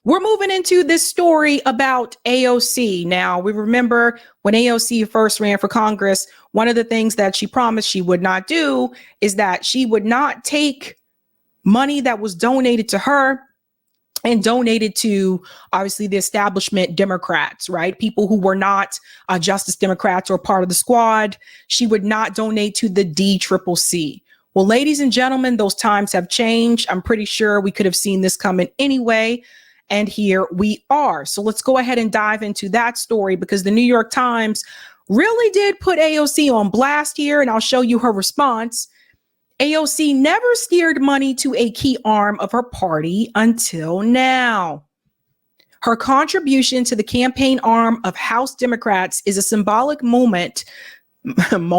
We're moving into this story about AOC. Now, we remember when AOC first ran for Congress, one of the things that she promised she would not do is that she would not take money that was donated to her and donated to, obviously, the establishment Democrats, right? People who were not Justice Democrats or part of the squad. She would not donate to the DCCC. Well, ladies and gentlemen, those times have changed. I'm pretty sure we could have seen this coming anyway. And here we are. So let's go ahead and dive into that story, because the New York Times really did put AOC on blast here. And I'll show you her response. AOC never steered money to a key arm of her party until now. Her contribution to the campaign arm of House Democrats is a symbolic moment. I've been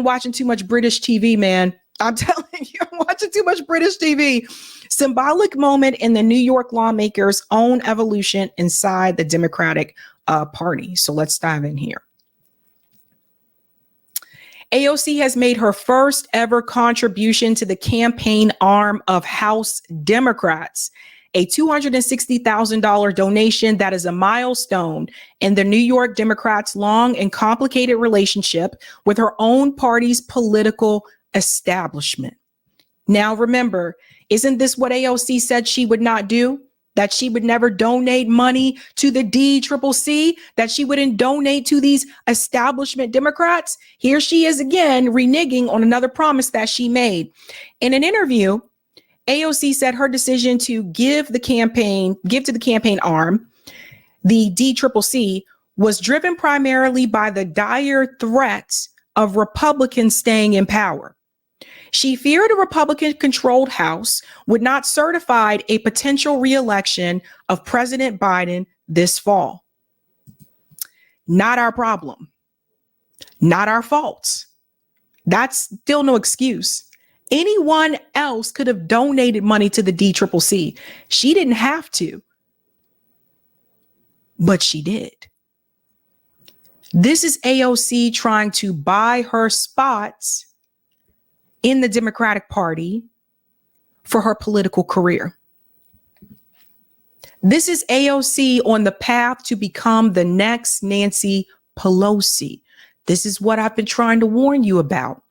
watching too much British TV, man. I'm telling you, I'm watching too much British TV. Symbolic moment in the New York lawmakers' own evolution inside the Democratic Party. So let's dive in here. AOC has made her first ever contribution to the campaign arm of House Democrats, a $260,000 donation that is a milestone in the New York Democrats' long and complicated relationship with her own party's political establishment. Now, remember, isn't this what AOC said she would not do? That she would never donate money to the DCCC, that she wouldn't donate to these establishment Democrats? Here she is again, reneging on another promise that she made. In an interview, AOC said her decision to give to the campaign arm, the DCCC, was driven primarily by the dire threats of Republicans staying in power. She feared a Republican-controlled House would not certify a potential re-election of President Biden this fall. Not our problem. Not our fault. That's still no excuse. Anyone else could have donated money to the DCCC. She didn't have to, but she did. This is AOC trying to buy her spots in the Democratic Party for her political career. This is AOC on the path to become the next Nancy Pelosi. This is what I've been trying to warn you about.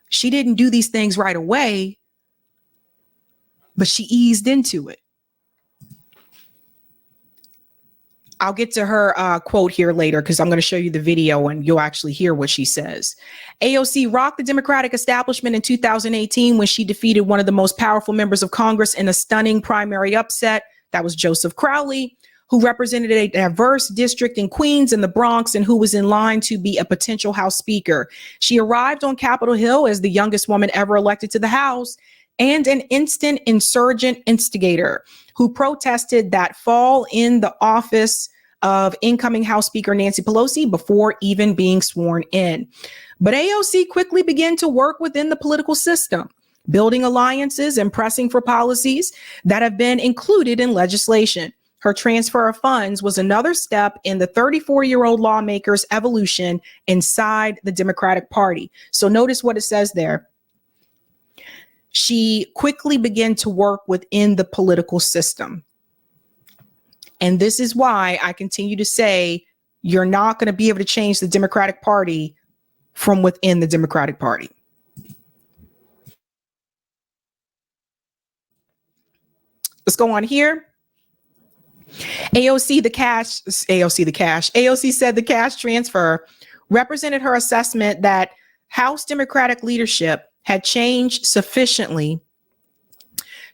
She didn't do these things right away, but she eased into it. I'll get to her quote here later, because I'm going to show you the video and you'll actually hear what she says. AOC rocked the Democratic establishment in 2018 when she defeated one of the most powerful members of Congress in a stunning primary upset. That was Joseph Crowley, who represented a diverse district in Queens and the Bronx and who was in line to be a potential House Speaker. She arrived on Capitol Hill as the youngest woman ever elected to the House and an instant insurgent instigator who protested that fall in the office of incoming House Speaker Nancy Pelosi before even being sworn in. But AOC quickly began to work within the political system, building alliances and pressing for policies that have been included in legislation. Her transfer of funds was another step in the 34-year-old lawmaker's evolution inside the Democratic Party. So notice what it says there. She quickly began to work within the political system. And this is why I continue to say you're not going to be able to change the Democratic Party from within the Democratic Party. Let's go on here. AOC said the cash transfer represented her assessment that House Democratic leadership had changed sufficiently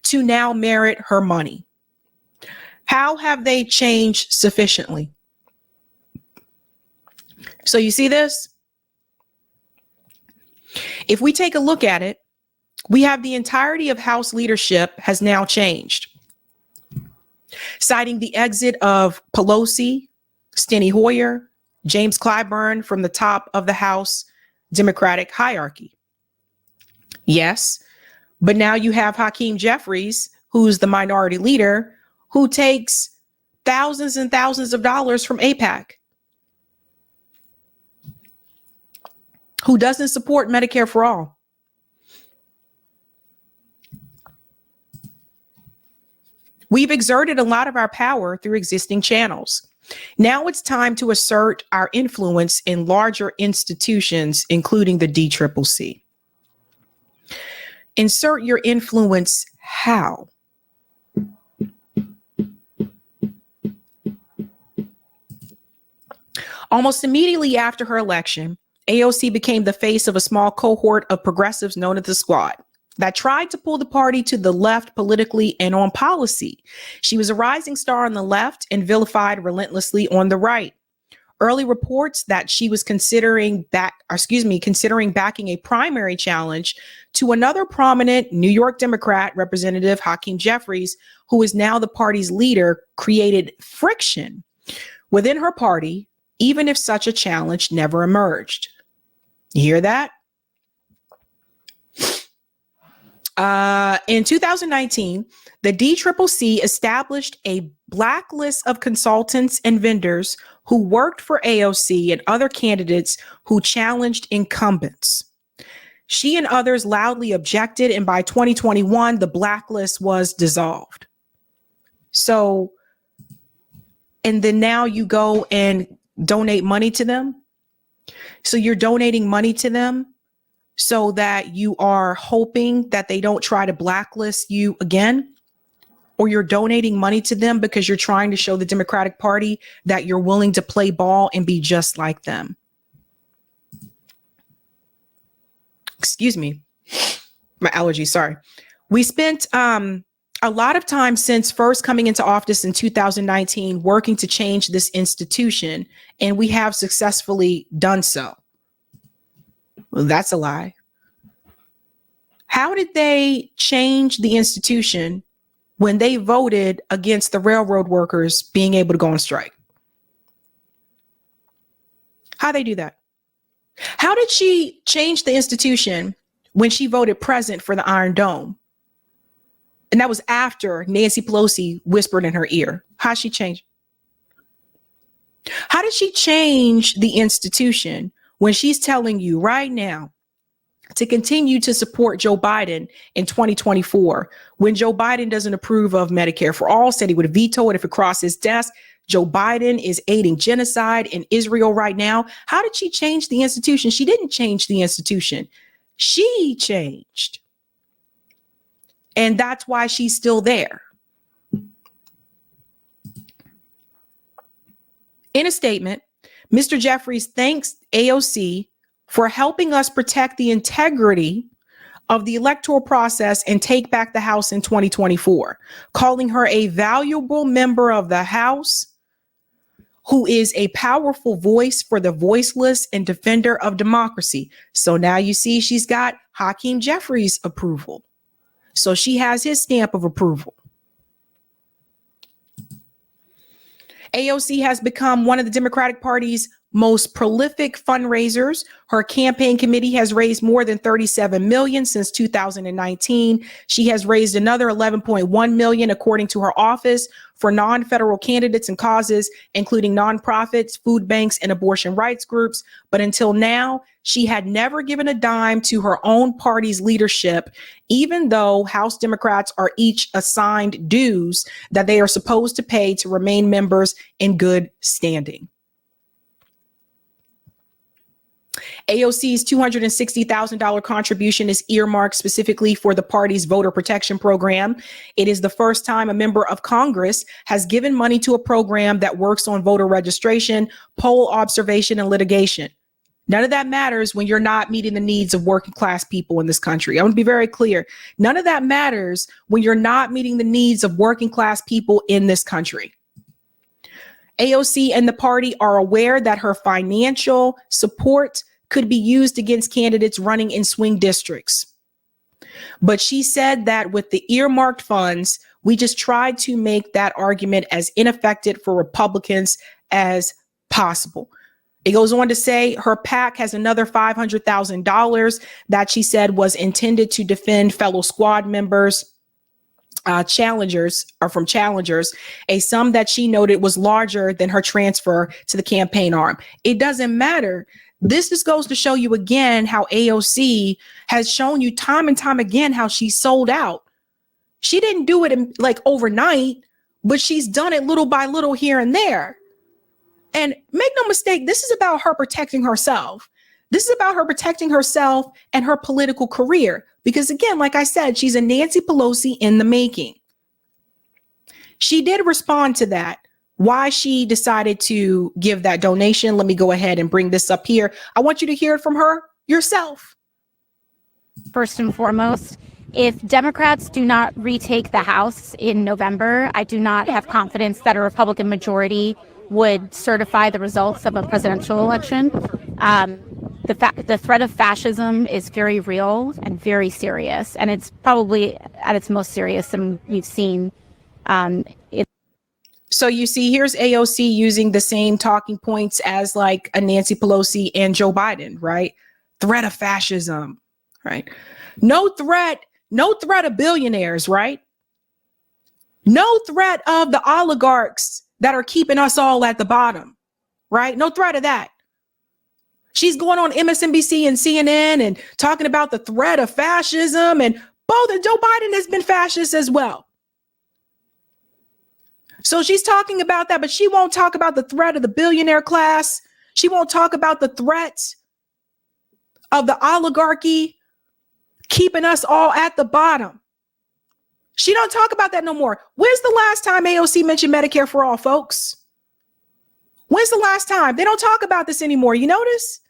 to now merit her money. How have they changed sufficiently? So you see this? If we take a look at it, we have the entirety of House leadership has now changed. Citing the exit of Pelosi, Steny Hoyer, James Clyburn from the top of the House Democratic hierarchy. Yes, but now you have Hakeem Jeffries, who's the minority leader, who takes thousands and thousands of dollars from AIPAC, who doesn't support Medicare for all. We've exerted a lot of our power through existing channels. Now it's time to assert our influence in larger institutions, including the DCCC. Insert your influence how? Almost immediately after her election, AOC became the face of a small cohort of progressives known as the Squad that tried to pull the party to the left politically and on policy. She was a rising star on the left and vilified relentlessly on the right. Early reports that she was considering backing a primary challenge to another prominent New York Democrat, Representative Hakeem Jeffries, who is now the party's leader, created friction within her party, even if such a challenge never emerged. You hear that? In 2019, the DCCC established a blacklist of consultants and vendors who worked for AOC and other candidates who challenged incumbents. She and others loudly objected, and by 2021, the blacklist was dissolved. So, and then now you go and donate money to them. So you're donating money to them so that you are hoping that they don't try to blacklist you again, or you're donating money to them because you're trying to show the Democratic Party that you're willing to play ball and be just like them. Excuse me, my allergies, sorry. We spent a lot of time since first coming into office in 2019 working to change this institution, and we have successfully done so. Well, that's a lie. How did they change the institution when they voted against the railroad workers being able to go on strike? How'd they do that? How did she change the institution when she voted present for the Iron Dome? And that was after Nancy Pelosi whispered in her ear. How'd she change? How did she change the institution when she's telling you right now to continue to support Joe Biden in 2024, when Joe Biden doesn't approve of Medicare for All, said he would veto it if it crossed his desk? Joe Biden is aiding genocide in Israel right now. How did she change the institution? She didn't change the institution. She changed. And that's why she's still there. In a statement, Mr. Jeffries thanks AOC for helping us protect the integrity of the electoral process and take back the House in 2024, calling her a valuable member of the House who is a powerful voice for the voiceless and defender of democracy. So now you see she's got Hakeem Jeffries' approval. So she has his stamp of approval. AOC has become one of the Democratic Party's most prolific fundraisers. Her campaign committee has raised more than $37 million since 2019. She has raised another $11.1 million, according to her office, for non-federal candidates and causes, including nonprofits, food banks, and abortion rights groups. But until now, she had never given a dime to her own party's leadership, even though House Democrats are each assigned dues that they are supposed to pay to remain members in good standing. AOC's $260,000 contribution is earmarked specifically for the party's voter protection program. It is the first time a member of Congress has given money to a program that works on voter registration, poll observation, and litigation. None of that matters when you're not meeting the needs of working class people in this country. I want to be very clear. None of that matters when you're not meeting the needs of working class people in this country. AOC and the party are aware that her financial support could be used against candidates running in swing districts. But she said that with the earmarked funds, we just tried to make that argument as ineffective for Republicans as possible. It goes on to say her PAC has another $500,000 that she said was intended to defend fellow squad members, challengers, a sum that she noted was larger than her transfer to the campaign arm. It doesn't matter. This just goes to show you again how AOC has shown you time and time again how she sold out. She didn't do it in, like overnight, but she's done it little by little here and there. And make no mistake, this is about her protecting herself. This is about her protecting herself and her political career. Because again, like I said, she's a Nancy Pelosi in the making. She did respond to that, why she decided to give that donation. Let me go ahead and bring this up here. I want you to hear it from her yourself. First and foremost, if Democrats do not retake the House in November, I do not have confidence that a Republican majority would certify the results of a presidential election. The threat of fascism is very real and very serious, and it's probably at its most serious than we've seen. So you see, here's AOC using the same talking points as like a Nancy Pelosi and Joe Biden, right? Threat of fascism, right? No threat of billionaires, right? No threat of the oligarchs that are keeping us all at the bottom, right? No threat of that. She's going on MSNBC and CNN and talking about the threat of fascism, and both Joe Biden has been fascist as well. So she's talking about that, but she won't talk about the threat of the billionaire class. She won't talk about the threat of the oligarchy keeping us all at the bottom. She don't talk about that no more. When's the last time AOC mentioned Medicare for all, folks? When's the last time? They don't talk about this anymore. You notice?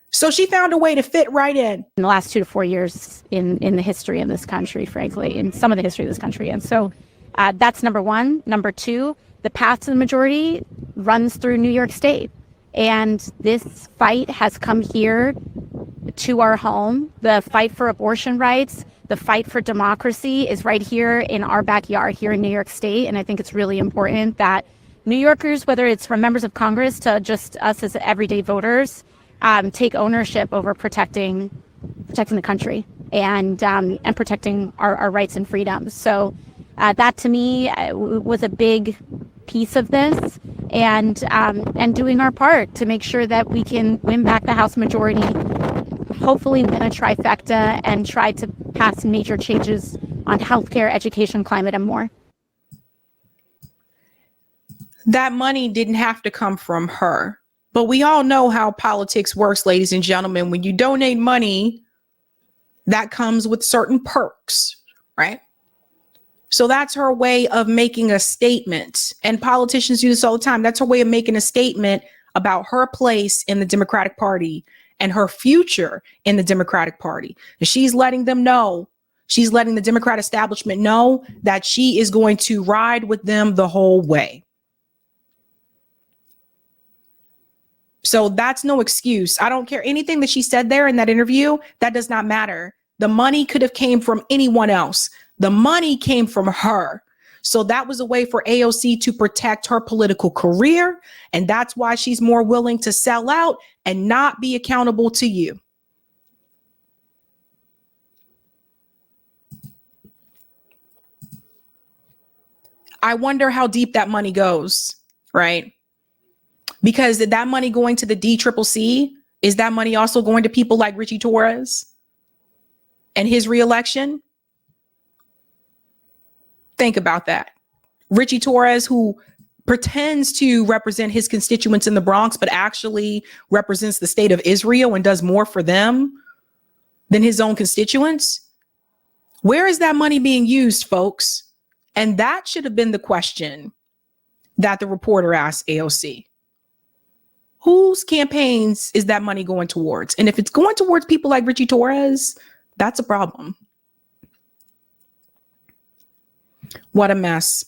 So she found a way to fit right in the last 2 to 4 years in the history of this country, frankly, in some of the history of this country. And so that's number one. Number two, the path to the majority runs through New York State. And this fight has come here to our home. The fight for abortion rights, the fight for democracy is right here in our backyard here in New York State. And I think it's really important that New Yorkers, whether it's from members of Congress to just us as everyday voters, take ownership over protecting the country and protecting our rights and freedoms. So that to me was a big piece of this, and doing our part to make sure that we can win back the House majority, hopefully win a trifecta, and try to pass major changes on healthcare, education, climate, and more. That money didn't have to come from her. But we all know how politics works, ladies and gentlemen. When you donate money, that comes with certain perks, right? So that's her way of making a statement. And politicians do this all the time. That's her way of making a statement about her place in the Democratic Party and her future in the Democratic Party. And she's letting them know, she's letting the Democrat establishment know that she is going to ride with them the whole way. So that's no excuse. I don't care anything that she said there in that interview. That does not matter. The money could have came from anyone else. The money came from her. So that was a way for AOC to protect her political career. And that's why she's more willing to sell out and not be accountable to you. I wonder how deep that money goes, right? Because that money going to the DCCC, is that money also going to people like Richie Torres and his reelection? Think about that. Richie Torres, who pretends to represent his constituents in the Bronx, but actually represents the state of Israel and does more for them than his own constituents. Where is that money being used, folks? And that should have been the question that the reporter asked AOC. Whose campaigns is that money going towards? And if it's going towards people like Richie Torres, that's a problem. What a mess.